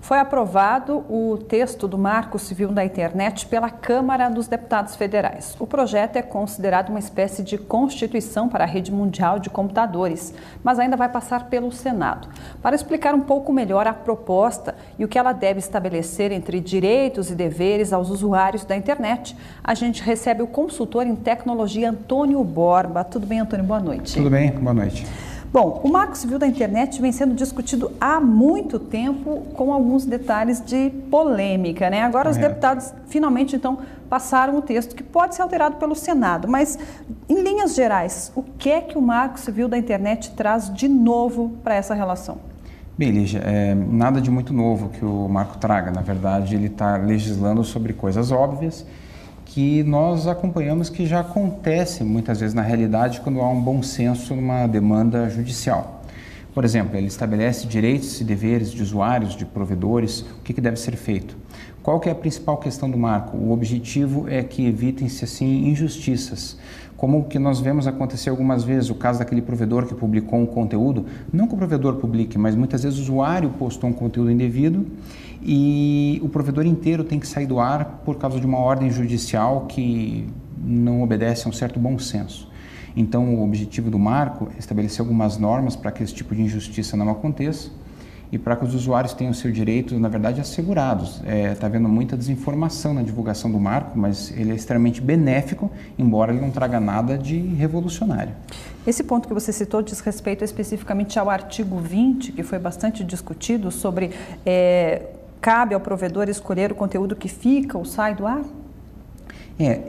Foi aprovado o texto do Marco Civil da Internet pela Câmara dos Deputados Federais. O projeto é considerado uma espécie de constituição para a rede mundial de computadores, mas ainda vai passar pelo Senado. Para explicar um pouco melhor a proposta e o que ela deve estabelecer entre direitos e deveres aos usuários da internet, a gente recebe o consultor em tecnologia Antônio Borba. Tudo bem, Antônio? Boa noite. Tudo bem, boa noite. Bom, o Marco Civil da Internet vem sendo discutido há muito tempo, com alguns detalhes de polêmica, né? Agora os deputados finalmente, então, passaram o texto, que pode ser alterado pelo Senado. Mas, em linhas gerais, o que é que o Marco Civil da Internet traz de novo para essa relação? Bem, Lígia, nada de muito novo que o Marco traga. Na verdade, ele está legislando sobre coisas óbvias que nós acompanhamos que já acontece muitas vezes na realidade quando há um bom senso numa demanda judicial. Por exemplo, ele estabelece direitos e deveres de usuários, de provedores, o que deve ser feito. Qual que é a principal questão do marco? O objetivo é que evitem-se assim injustiças, como o que nós vemos acontecer algumas vezes, o caso daquele provedor que publicou um conteúdo, não que o provedor publique, mas muitas vezes o usuário postou um conteúdo indevido e o provedor inteiro tem que sair do ar por causa de uma ordem judicial que não obedece a um certo bom senso. Então, o objetivo do marco é estabelecer algumas normas para que esse tipo de injustiça não aconteça e para que os usuários tenham o seu direito, na verdade, assegurados. Está havendo muita desinformação na divulgação do marco, mas ele é extremamente benéfico, embora ele não traga nada de revolucionário. Esse ponto que você citou diz respeito especificamente ao artigo 20, que foi bastante discutido, sobre cabe ao provedor escolher o conteúdo que fica ou sai do ar?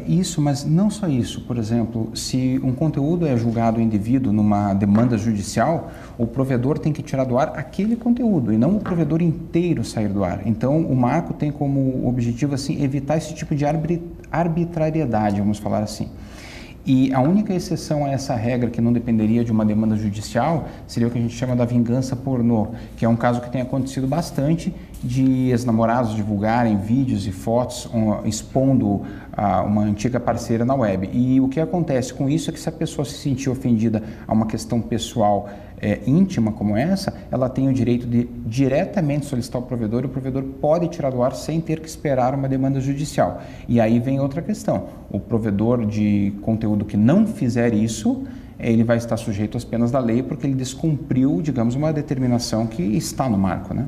Isso, mas não só isso. Por exemplo, se um conteúdo é julgado indevido numa demanda judicial, o provedor tem que tirar do ar aquele conteúdo e não o provedor inteiro sair do ar. Então, o marco tem como objetivo assim, evitar esse tipo de arbitrariedade, vamos falar assim. E a única exceção a essa regra, que não dependeria de uma demanda judicial, seria o que a gente chama da vingança pornô, que é um caso que tem acontecido bastante de ex-namorados divulgarem vídeos e fotos expondo uma antiga parceira na web. E o que acontece com isso é que se a pessoa se sentir ofendida a uma questão pessoal íntima como essa, ela tem o direito de diretamente solicitar ao provedor e o provedor pode tirar do ar sem ter que esperar uma demanda judicial. E aí vem outra questão, o provedor de conteúdo que não fizer isso, ele vai estar sujeito às penas da lei porque ele descumpriu, digamos, uma determinação que está no marco, né?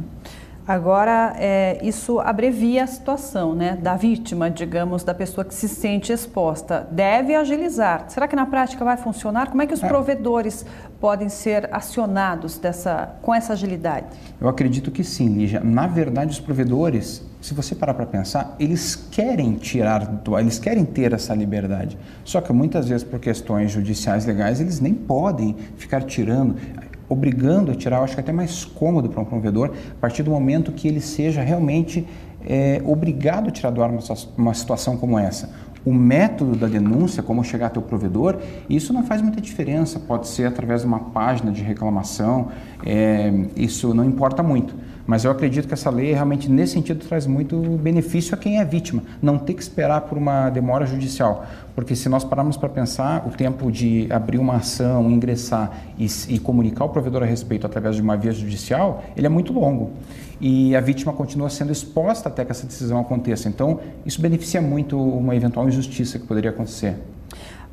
Agora, isso abrevia a situação, né, da vítima, digamos, da pessoa que se sente exposta. Deve agilizar. Será que na prática vai funcionar? Como é que os provedores podem ser acionados com essa agilidade? Eu acredito que sim, Lígia. Na verdade, os provedores, se você parar para pensar, eles querem eles querem ter essa liberdade. Só que muitas vezes, por questões judiciais legais, eles nem podem ficar tirando, obrigando a tirar. Eu acho que é até mais cômodo para um provedor, a partir do momento que ele seja realmente obrigado a tirar do ar uma situação como essa. O método da denúncia, como chegar até o provedor, isso não faz muita diferença, pode ser através de uma página de reclamação, isso não importa muito. Mas eu acredito que essa lei realmente nesse sentido traz muito benefício a quem é vítima, não ter que esperar por uma demora judicial, porque se nós pararmos para pensar, o tempo de abrir uma ação, ingressar e comunicar ao provedor a respeito através de uma via judicial, ele é muito longo e a vítima continua sendo exposta até que essa decisão aconteça. Então, isso beneficia muito uma eventual injustiça que poderia acontecer.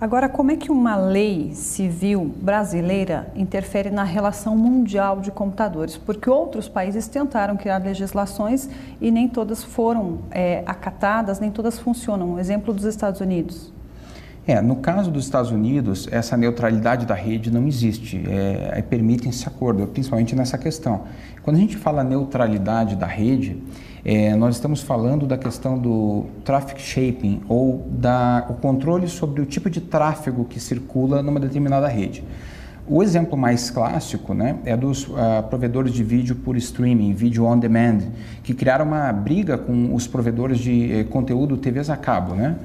Agora, como é que uma lei civil brasileira interfere na relação mundial de computadores? Porque outros países tentaram criar legislações e nem todas foram acatadas, nem todas funcionam. Um exemplo dos Estados Unidos. No caso dos Estados Unidos, essa neutralidade da rede não existe, permitem-se acordo, principalmente nessa questão. Quando a gente fala neutralidade da rede, nós estamos falando da questão do traffic shaping, ou o controle sobre o tipo de tráfego que circula numa determinada rede. O exemplo mais clássico, né, é dos provedores de vídeo por streaming, vídeo on demand, que criaram uma briga com os provedores de conteúdo TVs a cabo, né?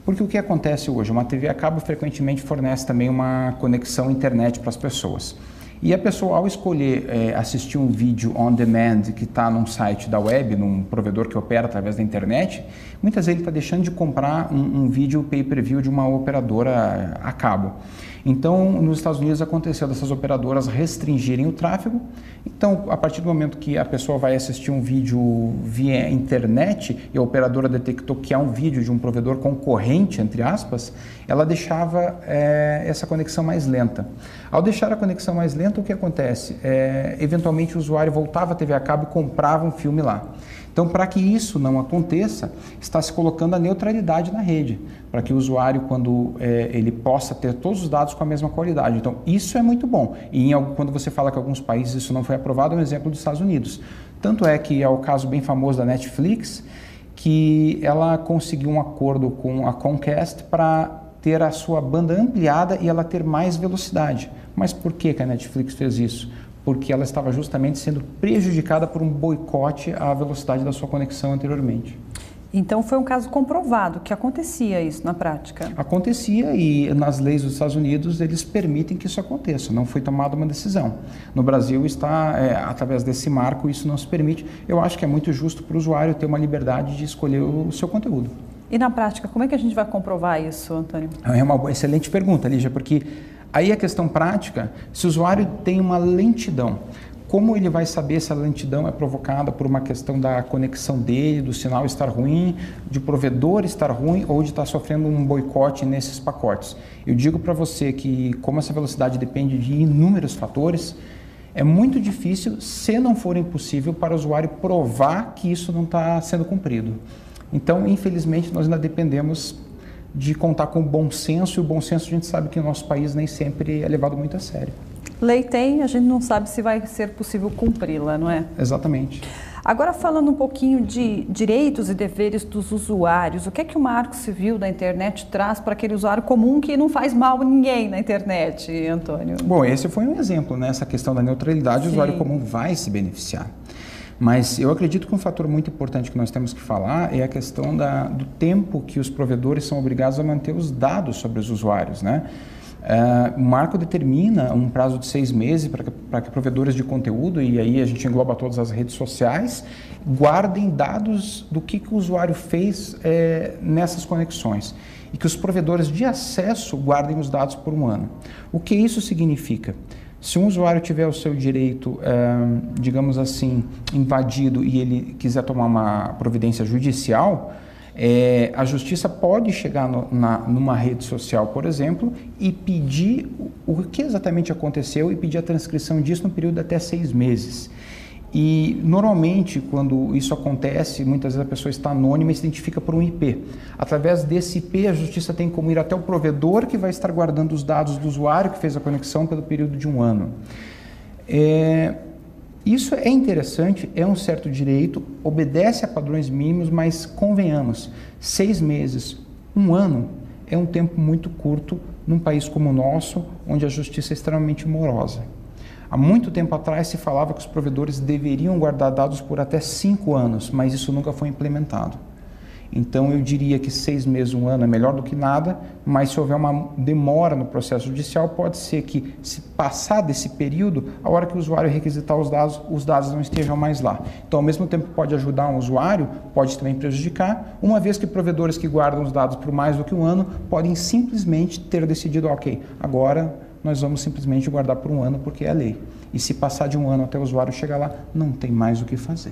Porque o que acontece hoje? Uma TV a cabo frequentemente fornece também uma conexão internet para as pessoas. E a pessoa, ao escolher assistir um vídeo on demand que está num site da web, num provedor que opera através da internet, muitas vezes ele está deixando de comprar um vídeo pay-per-view de uma operadora a cabo. Então, nos Estados Unidos aconteceu dessas operadoras restringirem o tráfego. Então, a partir do momento que a pessoa vai assistir um vídeo via internet e a operadora detectou que é um vídeo de um provedor concorrente, entre aspas, ela deixava essa conexão mais lenta. Ao deixar a conexão mais lenta, o que acontece? Eventualmente o usuário voltava à TV a cabo e comprava um filme lá. Então, para que isso não aconteça, está se colocando a neutralidade na rede, para que o usuário, quando ele possa ter todos os dados com a mesma qualidade. Então, isso é muito bom. E quando você fala que em alguns países isso não foi aprovado, é um exemplo dos Estados Unidos. Tanto é que é o caso bem famoso da Netflix, que ela conseguiu um acordo com a Comcast para ter a sua banda ampliada e ela ter mais velocidade. Mas por que a Netflix fez isso? Porque ela estava justamente sendo prejudicada por um boicote à velocidade da sua conexão anteriormente. Então foi um caso comprovado que acontecia isso na prática? Acontecia e nas leis dos Estados Unidos eles permitem que isso aconteça, não foi tomada uma decisão. No Brasil através desse marco isso não se permite. Eu acho que é muito justo para o usuário ter uma liberdade de escolher o seu conteúdo. E na prática, como é que a gente vai comprovar isso, Antônio? É uma excelente pergunta, Lígia, porque aí a questão prática, se o usuário tem uma lentidão, como ele vai saber se a lentidão é provocada por uma questão da conexão dele, do sinal estar ruim, de provedor estar ruim ou de estar sofrendo um boicote nesses pacotes? Eu digo para você que como essa velocidade depende de inúmeros fatores, é muito difícil, se não for impossível, para o usuário provar que isso não está sendo cumprido. Então, infelizmente, nós ainda dependemos de contar com o bom senso, e o bom senso a gente sabe que no nosso país nem sempre é levado muito a sério. Lei tem, a gente não sabe se vai ser possível cumpri-la, não é? Exatamente. Agora, falando um pouquinho de direitos e deveres dos usuários, o que é que o Marco Civil da internet traz para aquele usuário comum que não faz mal a ninguém na internet, Antônio? Bom, esse foi um exemplo, né? Essa questão da neutralidade, o usuário comum vai se beneficiar. Mas eu acredito que um fator muito importante que nós temos que falar é a questão do tempo que os provedores são obrigados a manter os dados sobre os usuários, né? O marco determina um prazo de 6 meses para que provedores de conteúdo, e aí a gente engloba todas as redes sociais, guardem dados do que o usuário fez nessas conexões. E que os provedores de acesso guardem os dados por 1 ano. O que isso significa? Se um usuário tiver o seu direito, digamos assim, invadido e ele quiser tomar uma providência judicial, a justiça pode chegar numa rede social, por exemplo, e pedir o que exatamente aconteceu e pedir a transcrição disso no período de até 6 meses. E, normalmente, quando isso acontece, muitas vezes a pessoa está anônima e se identifica por um IP. Através desse IP, a justiça tem como ir até o provedor que vai estar guardando os dados do usuário que fez a conexão pelo período de 1 ano. Isso é interessante, é um certo direito, obedece a padrões mínimos, mas convenhamos, 6 meses, 1 ano, é um tempo muito curto num país como o nosso, onde a justiça é extremamente morosa. Há muito tempo atrás se falava que os provedores deveriam guardar dados por até 5 anos, mas isso nunca foi implementado. Então eu diria que 6 meses, 1 ano é melhor do que nada, mas se houver uma demora no processo judicial, pode ser que, se passar desse período, a hora que o usuário requisitar os dados não estejam mais lá. Então, ao mesmo tempo que pode ajudar um usuário, pode também prejudicar, uma vez que provedores que guardam os dados por mais do que 1 ano podem simplesmente ter decidido, ok, agora nós vamos simplesmente guardar por 1 ano porque é a lei. E se passar de 1 ano até o usuário chegar lá, não tem mais o que fazer.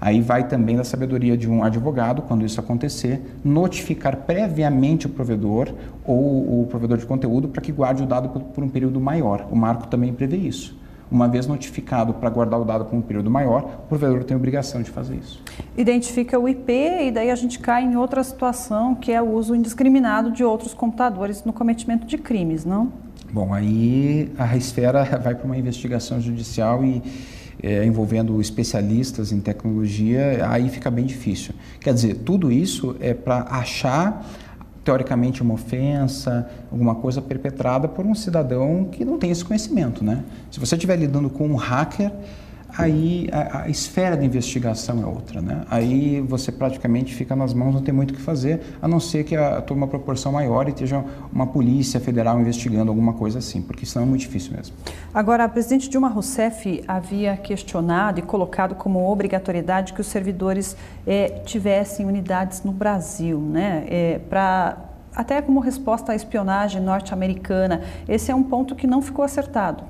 Aí vai também da sabedoria de um advogado, quando isso acontecer, notificar previamente o provedor ou o provedor de conteúdo para que guarde o dado por um período maior. O marco também prevê isso. Uma vez notificado para guardar o dado por um período maior, o provedor tem a obrigação de fazer isso. Identifica o IP e daí a gente cai em outra situação, que é o uso indiscriminado de outros computadores no cometimento de crimes, não? Bom, aí a esfera vai para uma investigação judicial e envolvendo especialistas em tecnologia, aí fica bem difícil. Quer dizer, tudo isso é para achar, teoricamente, uma ofensa, alguma coisa perpetrada por um cidadão que não tem esse conhecimento, né? Se você estiver lidando com um hacker, aí a esfera de investigação é outra, né? Aí você praticamente fica nas mãos, não tem muito o que fazer, a não ser que tome uma proporção maior e esteja uma polícia federal investigando alguma coisa assim, porque senão é muito difícil mesmo. Agora, a presidente Dilma Rousseff havia questionado e colocado como obrigatoriedade que os servidores tivessem unidades no Brasil, né? Até como resposta à espionagem norte-americana. Esse é um ponto que não ficou acertado.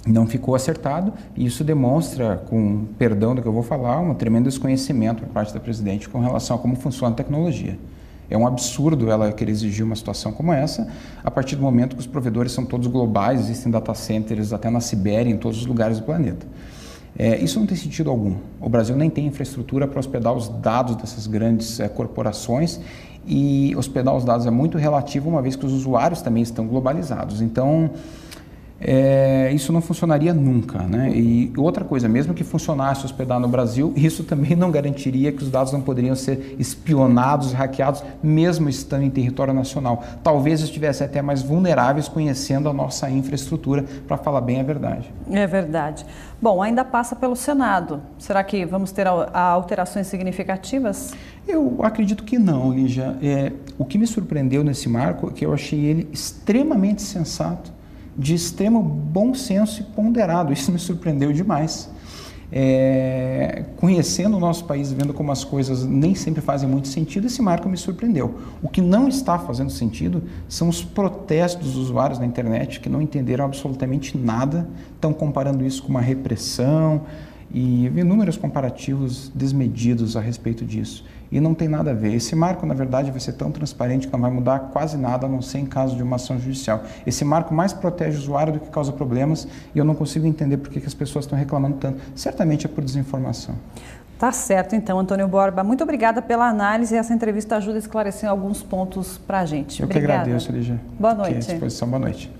Não ficou acertado e isso demonstra, com perdão do que eu vou falar, um tremendo desconhecimento por parte da presidente com relação a como funciona a tecnologia. É um absurdo ela querer exigir uma situação como essa, a partir do momento que os provedores são todos globais, existem data centers até na Sibéria, em todos os lugares do planeta. Isso não tem sentido algum. O Brasil nem tem infraestrutura para hospedar os dados dessas grandes corporações e hospedar os dados é muito relativo, uma vez que os usuários também estão globalizados. Então, isso não funcionaria nunca, né? E outra coisa, mesmo que funcionasse hospedar no Brasil, isso também não garantiria que os dados não poderiam ser espionados, hackeados, mesmo estando em território nacional. Talvez estivessem até mais vulneráveis conhecendo a nossa infraestrutura, para falar bem a verdade. É verdade. Bom, ainda passa pelo Senado. Será que vamos ter alterações significativas? Eu acredito que não, Lígia. O que me surpreendeu nesse marco é que eu achei ele extremamente sensato, de extremo bom senso e ponderado. Isso me surpreendeu demais. Conhecendo o nosso país, vendo como as coisas nem sempre fazem muito sentido, esse marco me surpreendeu. O que não está fazendo sentido são os protestos dos usuários na internet que não entenderam absolutamente nada, estão comparando isso com uma repressão e inúmeros comparativos desmedidos a respeito disso. E não tem nada a ver. Esse marco, na verdade, vai ser tão transparente que não vai mudar quase nada, a não ser em caso de uma ação judicial. Esse marco mais protege o usuário do que causa problemas e eu não consigo entender por que as pessoas estão reclamando tanto. Certamente é por desinformação. Tá certo, então, Antônio Borba. Muito obrigada pela análise e essa entrevista ajuda a esclarecer alguns pontos para a gente. Eu que agradeço, Lígia. Boa noite. À disposição. Boa noite.